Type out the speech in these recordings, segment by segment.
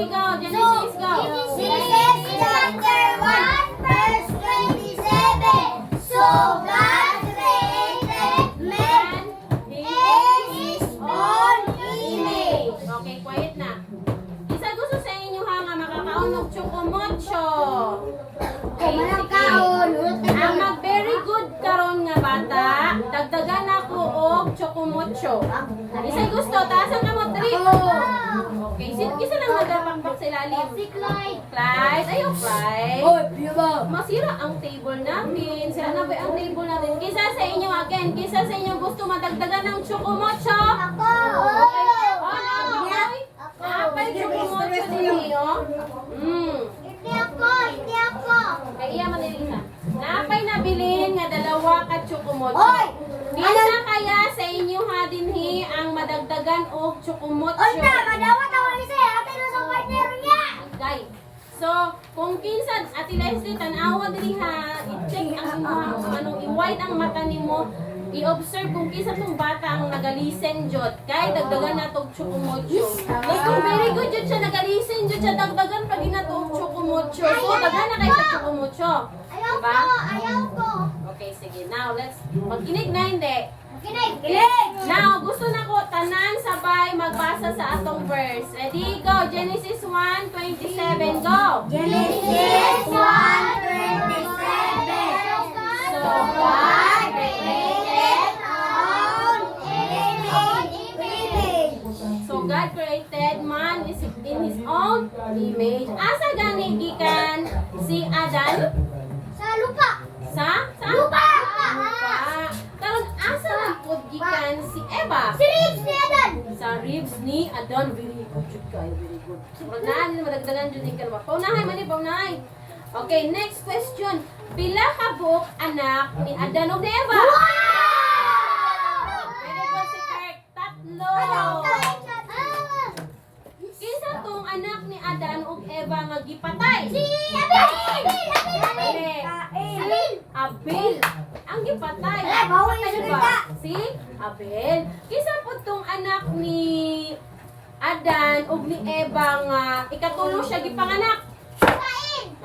Okay, go. Genesis, go. Genesis chapter 1, verse 27. So God created man in His own image. Okay, quiet na. Isa gusto sa inyo ha nga makakaon og chocomocho. Okay, sige. Ang mag-very good karon nga bata, dagdagan ako og chocomocho. Isa gusto, taasan ka mo 3. Okay, kisa lang nagapakpak sa ilalim. Si Clyde. Clyde, ayaw Clyde. Oy, piyaba. Masira ang table natin. Sira na ba ang table natin? Kisa sa inyo again, kisa sa inyo gusto madagdagan ng chocomocho. Ako. Okay. Oh, napay. Napay chocomocho din oh. Hindi ako, hindi ako. Kaya iya manilisa. Napay nabilin nga dalawa ka chocomocho. Oy! Kisa kaya sa inyo ha dinhi ang madagdagan og chocomocho. Oy, na, madawat ako ni siya. Ate na sa partner niya. Okay. So, kung kinsan Ate Leslie tanawa diri ha, i-check ang imong anong i-wide ang mata nimo, i-observe kung kinsa tong bata ang nagalisen jud kay dagdagan natog chocomocho. Kung very good jud siya nagalisen jud siya dagdagan pag natog chocomocho. So, daghan na kay sa chocomocho. Ayaw Diba? ko, ayaw ko. Okay, sige. Now, let's magkinig na hindi. Kinig, kinig. Now, gusto na ko tanan sabay magbasa sa atong verse. Ready? Go! Genesis 1:27. Go! Genesis 1:27. So, God created man image. So, God created man in His own image. Asa gani gikan si Adan? Sa lupa. Sa? Lupa. Lupa. Karon asa na po gikan si Eva? Si Ribs ni Adan. Sa ribs ni Adan. Very good jud kayo, very good. Sobrang naan, madagdagan jud ka naman. Paunahay man ni, paunahay. Okay, next question. Pila ka buok anak ni Adan ug ni Eva? Very good si Kirk. Tatlo. Kinsa tong anak ni Adan ug Eva nga gipatay? Si Abel. Mali. Si Abel. Ang gipatay. Wala, bawal Patay yung ba? salita. Si Abel. Kinsa po tong anak ni Adan ug ni Eva nga ikatulo siya gipanganak?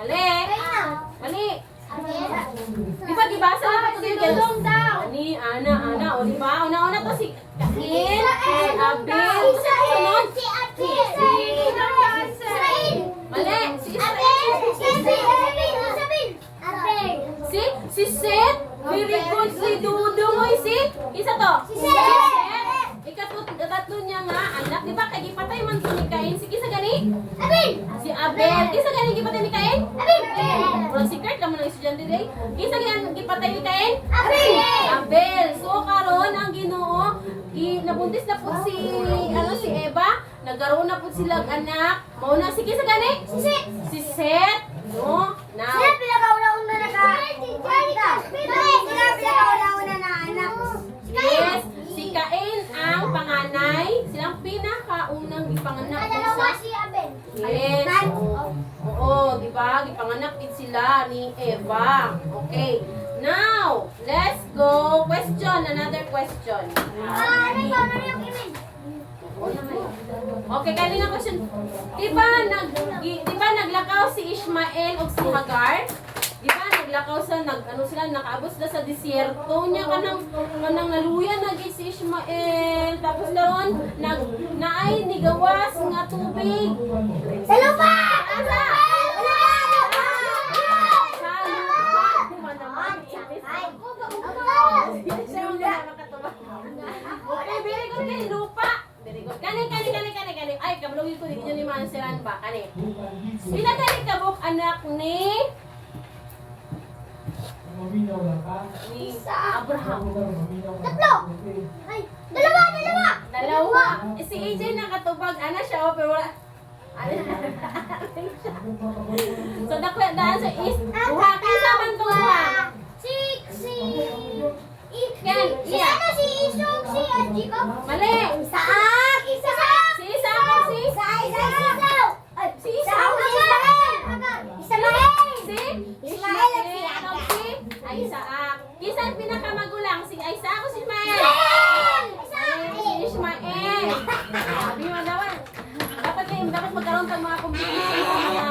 Mali. Mali. Di ba gibasa na ito din galong daw? Ani, ana, o di ba? Una to si Cain, si Abel. Sunod. Si Abel. Mali. Si Abel. Si Seth. Very good si Dudong. Oy, si? Isa to? Si Seth. Ikatlo niya nga, anak. Di ba? Kaya gipatay man to ni Cain. Si kisa gani? Abel. Si Abel. Kisa gani gipatay ni Cain? Abel. Walang si Kurt naman ang estudyante day. Kisa gani gipatay ni Cain? Abel. Abel. So karon ang Ginoo, nabuntis na po si si Eva, nagkaroon na po silang anak. Mao na si kisa gani? Si Seth. Si Seth. No? Now, Sila pinakauna-una na pinakauna-una na anak. yes, si Cain ang panganay. Silang pinakaunang ipanganak po Dalawa sa si Abel. yes. Oo, di ba? Ipanganak din sila ni Eva. Okay. Now, let's go. Question, another question. Ano yung image? Okay, kanina question. Di ba naglakaw si Ishmael o si Hagar? Di ba naglakaw sa nakaabot sila sa disyerto niya kanang naluya si Ishmael. Tapos daron naay ni gawas nga tubig. Sa lupa! Asa? Sa lupa. Di ba naman? Okay, very good kay lupa. Very good. Kani. Ay, kablogin ko din ni Mansiran ba? Kani. Pila kani kabuk anak ni Abraham. Tatlo! Ay, dalawa! Dalawa. Si AJ nakatubag. Ana siya, pero wala. So, daan sa is. Duha. Kinsa man to duha? Ken, iya. Si Isog, si Jacob. Mali. Isaak! Si Isaac. Si Isaw! Si Isaac. Ismael! Si Ismael at si Ismael. Si Isaac. Kisa ang pinakamagulang? Si Isaac o si Ismael? Ismael! Si Ismael. Sabi mo naman. Dapat na dapat magkaroon ng mga competition sa mga,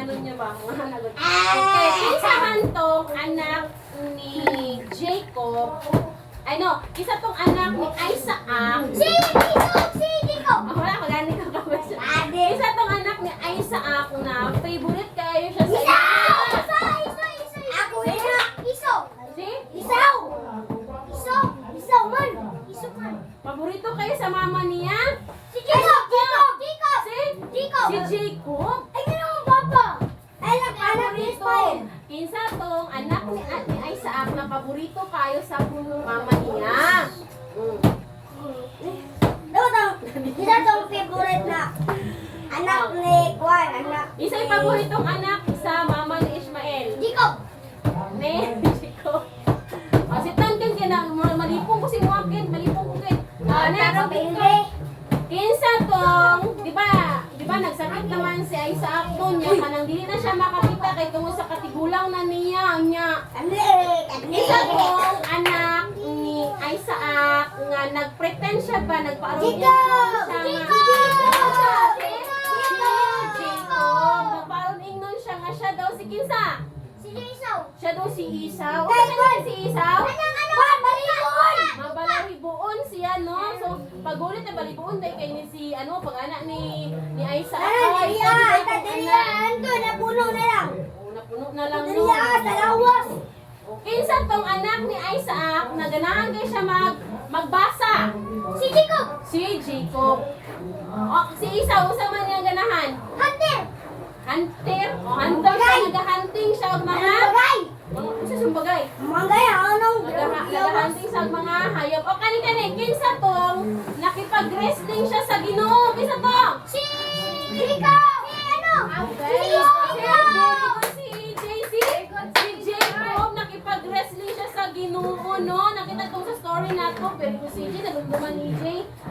ano niya ba, mga nagot. Okay, kinsa man tong anak ni Jacob, ay no, isa tong anak ni Isaac. Si Diko. Wala ko gani ko kabasa. Ade. Isa tong anak ni Isaac na favorite kayo siya sa Ako na. Iso. Si? Isaw. Isaw man. Iso man. Paborito kayo sa mama niya? Si Jacob. Si? Jacob. Si Jacob. Ay, ganun ang papa. Ay, anak ni Ismael. Kinsa tong anak ni Ate Isaac na paborito kayo sa mama niya? Isa tong favorite na anak ni Juan, anak Isa yung paboritong anak sa mama ni Ismael. Jacob. Ne, Jacob. Si Tankin kina malipong ko si Joaquin, malipong ko kay. Pero Next, hindi. kinsa tong, di ba nagsakit naman si Isaac doon niya, kanang dili na siya makakita kay tungod sa katigulang na niya. Isa tong anak ni Isaac nga nagpretend siya ba, nagpaaroon niya Jacob. Nagpaaroon nun siya nga siya daw si kinsa? Si Isaw. Siya daw si Isaw. Kay Ano Juan. si Isaw? Juan, baligon. Mabalahibuon siya, no? So, pagulit na balibuon dahil kay ni si, ano, pag-anak ni Isaac. Ay, Ando, napuno na lang. napuno na lang. no? Daliya, sa lawas. Kinsa tong anak ni Isaac na ganahan kay siya magbasa? Si Jacob. Si Jacob. Si Isaw, usa man niya ganahan? Hunter. Hunter. Hunter siya, nag-hunting siya og mga... Bagay. Isa siyang bagay. Mangay, anong Nag-hunting sa mga hayop. O kani-kani, kinsa tong nakipag-wrestling siya sa Ginoo? Kinsa tong? Si Jacob. Si ano? Si Jacob, nakipag-wrestling siya sa Ginoo, no? Nakita tong sa story nato, pero kung si EJ, nagumduman ni EJ.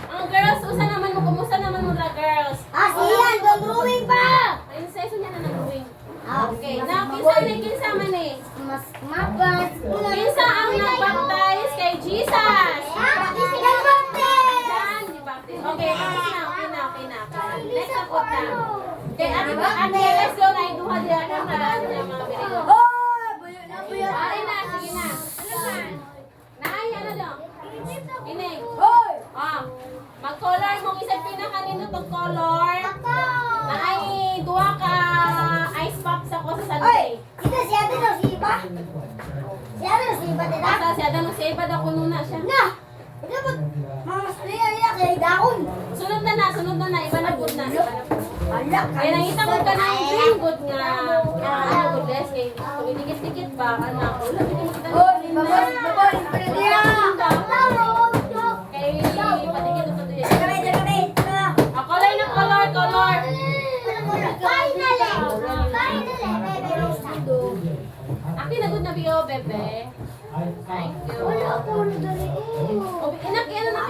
Ang girls, usa naman mo, kumusta naman mo la girls? Siyan, drawing pa. Ayun, sa iso niya na nag-uwing. Ah, Okay, now, kinsa man eh? Mas mapas. Kinsa ang nag-baptize kay Jesus? John the Baptist. Okay, okay na. Next up na. Okay, ate, let's go na. Iduha din ako na mga birigo. Ay na, sige na. Nay, ano daw? Inig. Mag-color mong isa pinakaninot ng color. Nay, duha ka ice pops ako sa Sunday. Basta siya, danong siya, iba daw kuno na siya. Sunod na, iba na good na. Kaya nakita ko ka ng green good nga, good less, kaya tumidikit-dikit ba, anak, wala dito makita ng green na. Kaya patikit ito dito. Color na color. Aki na good na biyo, bebe. Thank you. Inak, yan na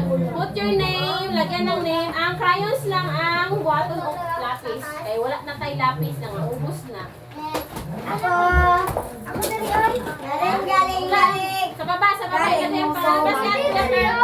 Put your name, lagyan ng name. Ang crayons lang ang buhaton o lapis. Kaya wala na tayo lapis na, ubos na. Galing. Sa baba, ito yung palabas yan. Galing.